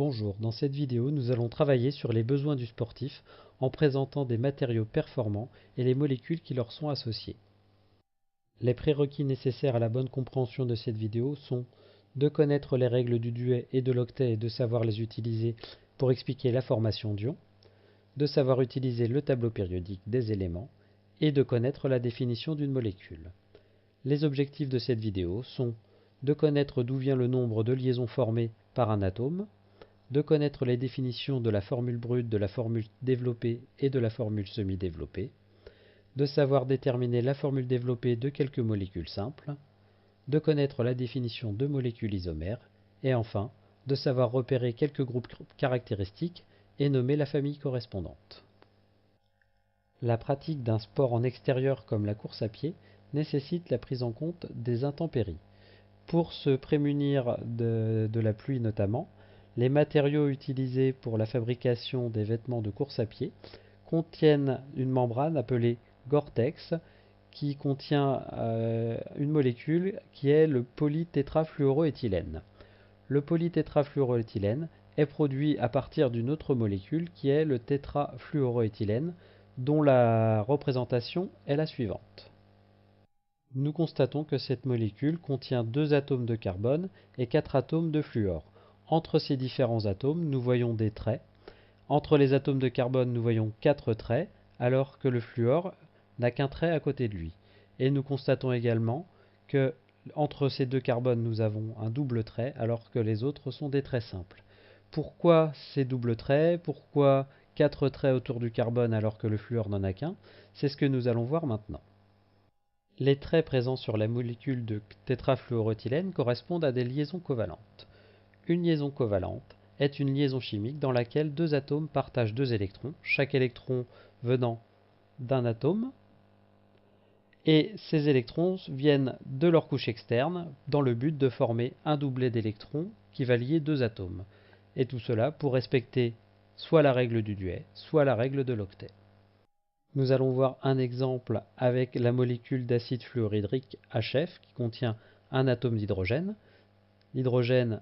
Bonjour, dans cette vidéo, nous allons travailler sur les besoins du sportif en présentant des matériaux performants et les molécules qui leur sont associées. Les prérequis nécessaires à la bonne compréhension de cette vidéo sont de connaître les règles du duet et de l'octet et de savoir les utiliser pour expliquer la formation d'ions, de savoir utiliser le tableau périodique des éléments et de connaître la définition d'une molécule. Les objectifs de cette vidéo sont de connaître d'où vient le nombre de liaisons formées par un atome, de connaître les définitions de la formule brute, de la formule développée et de la formule semi-développée, de savoir déterminer la formule développée de quelques molécules simples, de connaître la définition de molécules isomères, et enfin, de savoir repérer quelques groupes caractéristiques et nommer la famille correspondante. La pratique d'un sport en extérieur comme la course à pied nécessite la prise en compte des intempéries. Pour se prémunir de la pluie notamment, les matériaux utilisés pour la fabrication des vêtements de course à pied contiennent une membrane appelée Gore-Tex qui contient une molécule qui est le polytétrafluoroéthylène. Le polytétrafluoroéthylène est produit à partir d'une autre molécule qui est le tétrafluoroéthylène dont la représentation est la suivante. Nous constatons que cette molécule contient 2 atomes de carbone et 4 atomes de fluor. Entre ces différents atomes, nous voyons des traits. Entre les atomes de carbone, nous voyons 4 traits, alors que le fluor n'a qu'un trait à côté de lui. Et nous constatons également que entre ces 2 carbones, nous avons un double trait, alors que les autres sont des traits simples. Pourquoi ces doubles traits? Pourquoi 4 traits autour du carbone alors que le fluor n'en a qu'un? C'est ce que nous allons voir maintenant. Les traits présents sur la molécule de tétrafluoroéthylène correspondent à des liaisons covalentes. Une liaison covalente est une liaison chimique dans laquelle 2 atomes partagent 2 électrons, chaque électron venant d'un atome, et ces électrons viennent de leur couche externe dans le but de former un doublet d'électrons qui va lier 2 atomes. Et tout cela pour respecter soit la règle du duet, soit la règle de l'octet. Nous allons voir un exemple avec la molécule d'acide fluorhydrique HF qui contient un atome d'hydrogène. L'hydrogène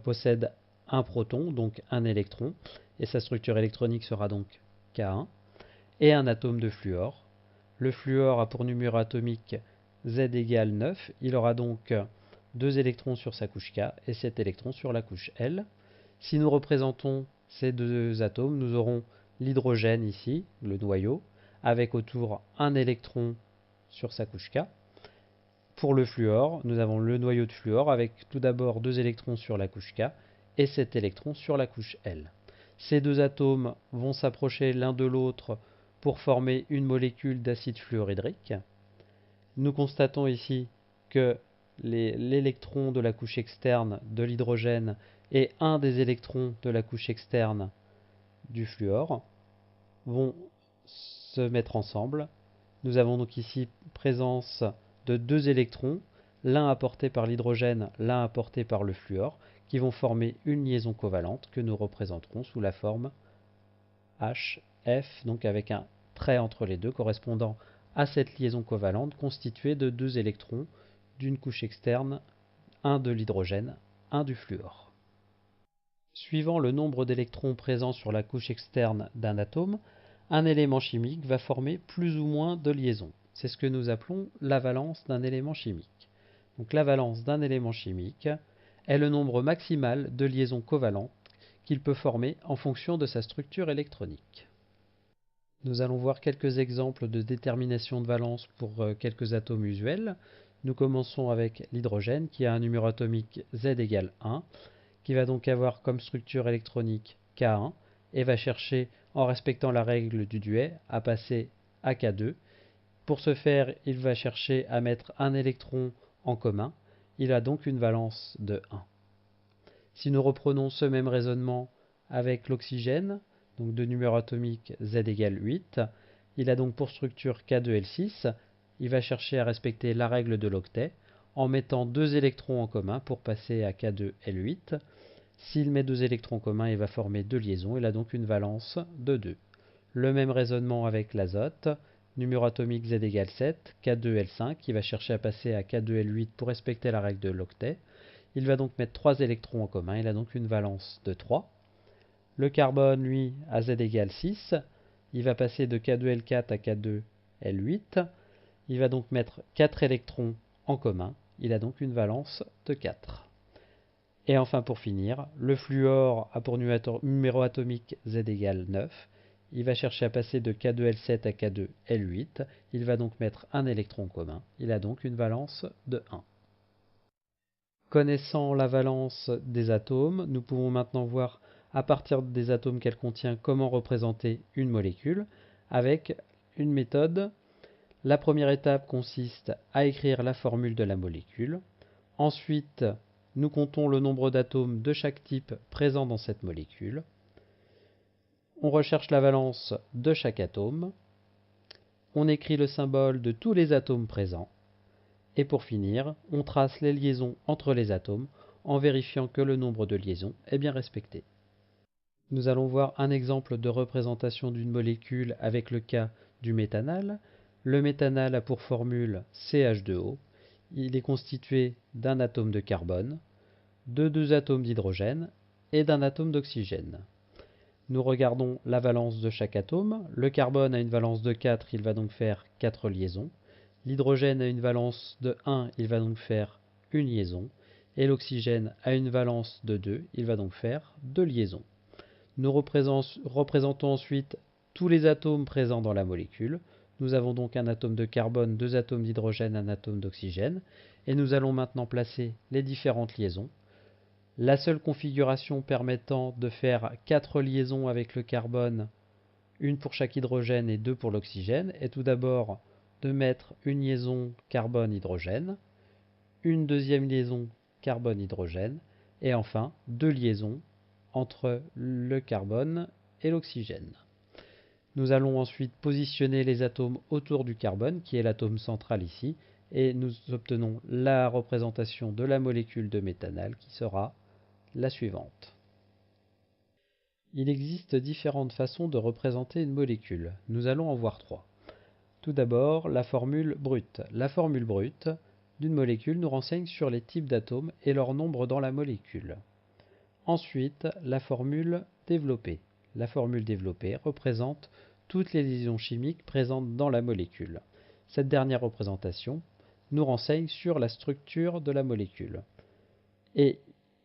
possède un proton, donc un électron, et sa structure électronique sera donc K1, et un atome de fluor. Le fluor a pour numéro atomique Z égale 9, il aura donc 2 électrons sur sa couche K et 7 électrons sur la couche L. Si nous représentons ces 2 atomes, nous aurons l'hydrogène ici, le noyau, avec autour un électron sur sa couche K. Pour le fluor, nous avons le noyau de fluor avec tout d'abord 2 électrons sur la couche K et 7 électrons sur la couche L. Ces 2 atomes vont s'approcher l'un de l'autre pour former une molécule d'acide fluorhydrique. Nous constatons ici que l'électron de la couche externe de l'hydrogène et un des électrons de la couche externe du fluor vont se mettre ensemble. Nous avons donc ici présence de 2 électrons, l'un apporté par l'hydrogène, l'un apporté par le fluor, qui vont former une liaison covalente que nous représenterons sous la forme HF, donc avec un trait entre les deux correspondant à cette liaison covalente constituée de 2 électrons d'une couche externe, un de l'hydrogène, un du fluor. Suivant le nombre d'électrons présents sur la couche externe d'un atome, un élément chimique va former plus ou moins de liaisons. C'est ce que nous appelons la valence d'un élément chimique. Donc la valence d'un élément chimique est le nombre maximal de liaisons covalentes qu'il peut former en fonction de sa structure électronique. Nous allons voir quelques exemples de détermination de valence pour quelques atomes usuels. Nous commençons avec l'hydrogène qui a un numéro atomique Z égale 1, qui va donc avoir comme structure électronique K1 et va chercher, en respectant la règle du duet, à passer à K2. Pour ce faire, il va chercher à mettre un électron en commun. Il a donc une valence de 1. Si nous reprenons ce même raisonnement avec l'oxygène, donc de numéro atomique Z égale 8, il a donc pour structure K2L6, il va chercher à respecter la règle de l'octet en mettant 2 électrons en commun pour passer à K2L8. S'il met 2 électrons communs, il va former 2 liaisons, il a donc une valence de 2. Le même raisonnement avec l'azote, numéro atomique Z égale 7, K2L5, qui va chercher à passer à K2L8 pour respecter la règle de l'octet. il va donc mettre 3 électrons en commun, il a donc une valence de 3. Le carbone, lui, à Z égale 6, il va passer de K2L4 à K2L8, il va donc mettre 4 électrons en commun, il a donc une valence de 4. Et enfin pour finir, le fluor a pour numéro atomique Z égale 9, il va chercher à passer de K2L7 à K2L8, il va donc mettre un électron commun, il a donc une valence de 1. Connaissant la valence des atomes, nous pouvons maintenant voir à partir des atomes qu'elle contient comment représenter une molécule avec une méthode. La première étape consiste à écrire la formule de la molécule. Ensuite, nous comptons le nombre d'atomes de chaque type présent dans cette molécule. On recherche la valence de chaque atome. On écrit le symbole de tous les atomes présents. Et pour finir, on trace les liaisons entre les atomes en vérifiant que le nombre de liaisons est bien respecté. Nous allons voir un exemple de représentation d'une molécule avec le cas du méthanal. Le méthanal a pour formule CH2O. Il est constitué d'un atome de carbone, de 2 atomes d'hydrogène et d'un atome d'oxygène. Nous regardons la valence de chaque atome. Le carbone a une valence de 4, il va donc faire 4 liaisons. L'hydrogène a une valence de 1, il va donc faire une liaison. Et l'oxygène a une valence de 2, il va donc faire 2 liaisons. Nous représentons ensuite tous les atomes présents dans la molécule. Nous avons donc un atome de carbone, 2 atomes d'hydrogène, un atome d'oxygène. Et nous allons maintenant placer les différentes liaisons. La seule configuration permettant de faire 4 liaisons avec le carbone, une pour chaque hydrogène et 2 pour l'oxygène, est tout d'abord de mettre une liaison carbone-hydrogène, une deuxième liaison carbone-hydrogène, et enfin 2 liaisons entre le carbone et l'oxygène. Nous allons ensuite positionner les atomes autour du carbone, qui est l'atome central ici, et nous obtenons la représentation de la molécule de méthanal qui sera la suivante. Il existe différentes façons de représenter une molécule. Nous allons en voir 3. Tout d'abord, la formule brute. La formule brute d'une molécule nous renseigne sur les types d'atomes et leur nombre dans la molécule. Ensuite, la formule développée. La formule développée représente toutes les liaisons chimiques présentes dans la molécule. Cette dernière représentation nous renseigne sur la structure de la molécule. Et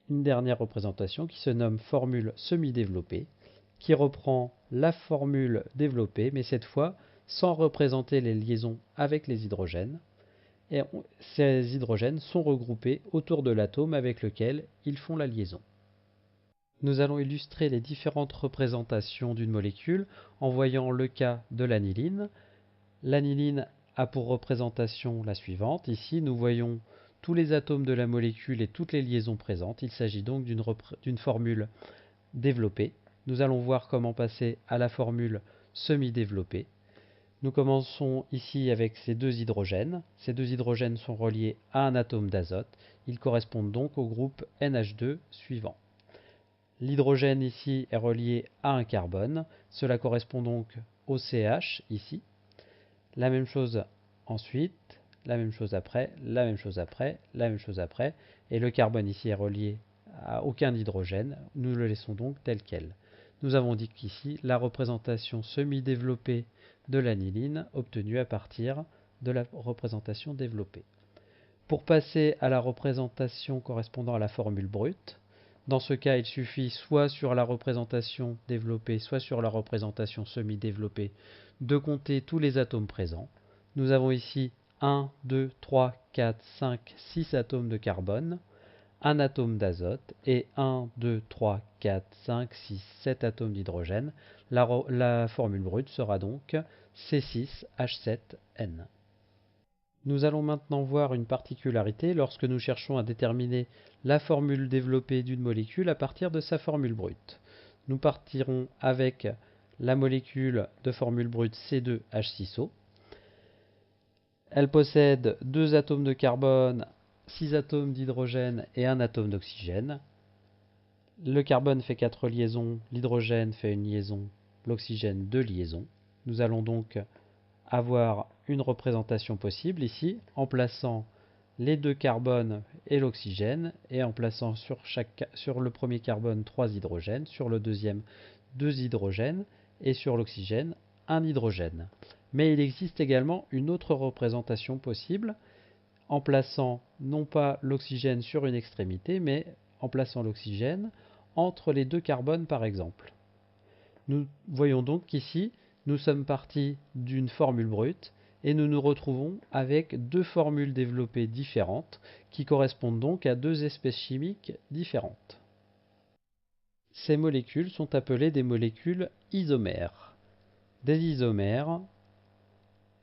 une dernière représentation qui se nomme formule semi-développée, qui reprend la formule développée, mais cette fois sans représenter les liaisons avec les hydrogènes. Et ces hydrogènes sont regroupés autour de l'atome avec lequel ils font la liaison. Nous allons illustrer les différentes représentations d'une molécule en voyant le cas de l'aniline. L'aniline a pour représentation la suivante. Ici, nous voyons tous les atomes de la molécule et toutes les liaisons présentes. Il s'agit donc d'une formule développée. Nous allons voir comment passer à la formule semi-développée. Nous commençons ici avec ces 2 hydrogènes. Ces 2 hydrogènes sont reliés à un atome d'azote. Ils correspondent donc au groupe NH2 suivant. L'hydrogène ici est relié à un carbone. Cela correspond donc au CH ici. La même chose ensuite, la même chose après, la même chose après, la même chose après. Et le carbone ici est relié à aucun hydrogène. Nous le laissons donc tel quel. Nous avons dit qu'ici, la représentation semi-développée de l'aniline obtenue à partir de la représentation développée. Pour passer à la représentation correspondant à la formule brute, dans ce cas, il suffit soit sur la représentation développée, soit sur la représentation semi-développée, de compter tous les atomes présents. Nous avons ici 1, 2, 3, 4, 5, 6 atomes de carbone, un atome d'azote et 1, 2, 3, 4, 5, 6, 7 atomes d'hydrogène. La formule brute sera donc C6H7N. Nous allons maintenant voir une particularité lorsque nous cherchons à déterminer la formule développée d'une molécule à partir de sa formule brute. Nous partirons avec la molécule de formule brute C2H6O. Elle possède 2 atomes de carbone, 6 atomes d'hydrogène et un atome d'oxygène. Le carbone fait 4 liaisons, l'hydrogène fait une liaison, l'oxygène 2 liaisons. Nous allons donc avoir une représentation possible ici en plaçant les 2 carbones et l'oxygène, et en plaçant sur le premier carbone 3 hydrogènes, sur le deuxième 2 hydrogènes, et sur l'oxygène 1 hydrogène. Mais il existe également une autre représentation possible, en plaçant non pas l'oxygène sur une extrémité, mais en plaçant l'oxygène entre les 2 carbones par exemple. Nous voyons donc qu'ici, nous sommes partis d'une formule brute et nous nous retrouvons avec 2 formules développées différentes qui correspondent donc à 2 espèces chimiques différentes. Ces molécules sont appelées des molécules isomères. Des isomères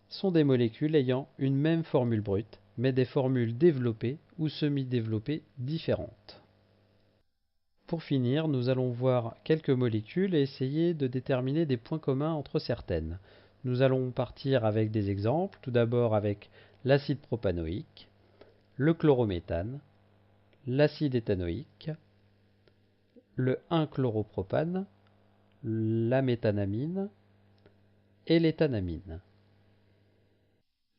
sont des molécules ayant une même formule brute, mais des formules développées ou semi-développées différentes. Pour finir, nous allons voir quelques molécules et essayer de déterminer des points communs entre certaines. Nous allons partir avec des exemples, tout d'abord avec l'acide propanoïque, le chlorométhane, l'acide éthanoïque, le 1-chloropropane, la méthanamine et l'éthanamine.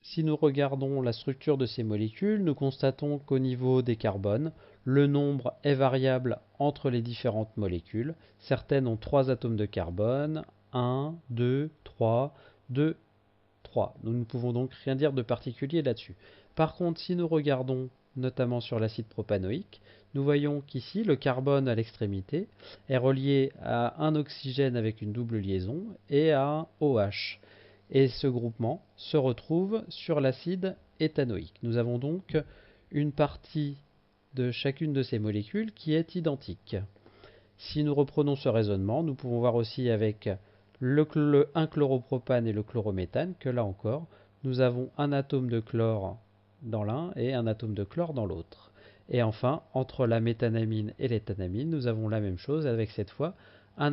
Si nous regardons la structure de ces molécules, nous constatons qu'au niveau des carbones, le nombre est variable entre les différentes molécules. Certaines ont 3 atomes de carbone, 1, 2, 3, 2, 3. Nous ne pouvons donc rien dire de particulier là-dessus. Par contre, si nous regardons notamment sur l'acide propanoïque, nous voyons qu'ici, le carbone à l'extrémité est relié à un oxygène avec une double liaison et à un OH. Et ce groupement se retrouve sur l'acide éthanoïque. Nous avons donc une partie de chacune de ces molécules qui est identique. Si nous reprenons ce raisonnement, nous pouvons voir aussi avec le 1-chloropropane et le chlorométhane que là encore, nous avons un atome de chlore dans l'un et un atome de chlore dans l'autre. Et enfin, entre la méthanamine et l'éthanamine, nous avons la même chose avec cette fois un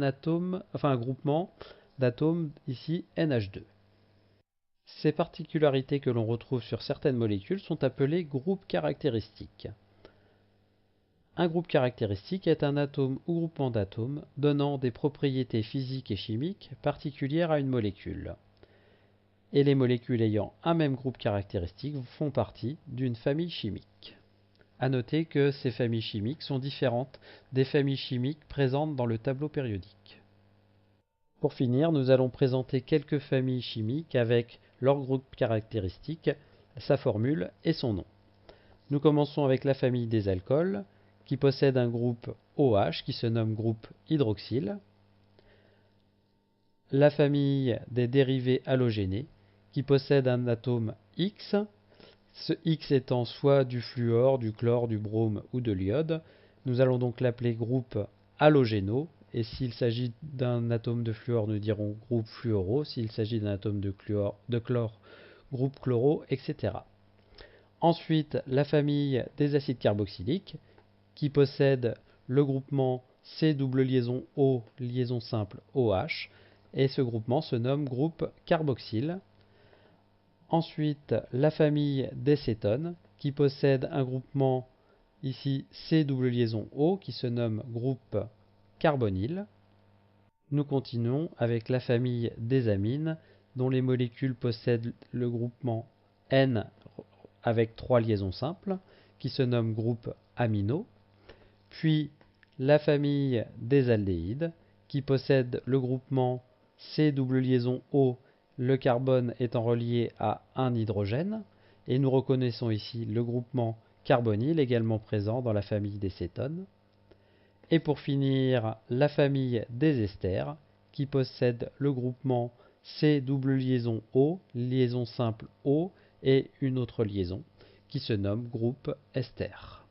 groupement d'atomes ici NH2. Ces particularités que l'on retrouve sur certaines molécules sont appelées groupes caractéristiques. Un groupe caractéristique est un atome ou groupement d'atomes donnant des propriétés physiques et chimiques particulières à une molécule. Et les molécules ayant un même groupe caractéristique font partie d'une famille chimique. À noter que ces familles chimiques sont différentes des familles chimiques présentes dans le tableau périodique. Pour finir, nous allons présenter quelques familles chimiques avec leur groupe caractéristique, sa formule et son nom. Nous commençons avec la famille des alcools, qui possède un groupe OH qui se nomme groupe hydroxyle. La famille des dérivés halogénés, qui possède un atome X, ce X étant soit du fluor, du chlore, du brome ou de l'iode. Nous allons donc l'appeler groupe halogéno. Et s'il s'agit d'un atome de fluor, nous dirons groupe fluoro. S'il s'agit d'un atome de chlore, groupe chloro, etc. Ensuite, la famille des acides carboxyliques, qui possède le groupement C double liaison O, liaison simple OH, et ce groupement se nomme groupe carboxyle. Ensuite, la famille des cétones, qui possède un groupement ici C double liaison O, qui se nomme groupe carbonyle. Nous continuons avec la famille des amines, dont les molécules possèdent le groupement N avec 3 liaisons simples, qui se nomme groupe amino. Puis la famille des aldéhydes, qui possède le groupement C double liaison O, le carbone étant relié à un hydrogène. Et nous reconnaissons ici le groupement carbonyle également présent dans la famille des cétones. Et pour finir, la famille des esters, qui possède le groupement C double liaison O, liaison simple O, et une autre liaison, qui se nomme groupe ester.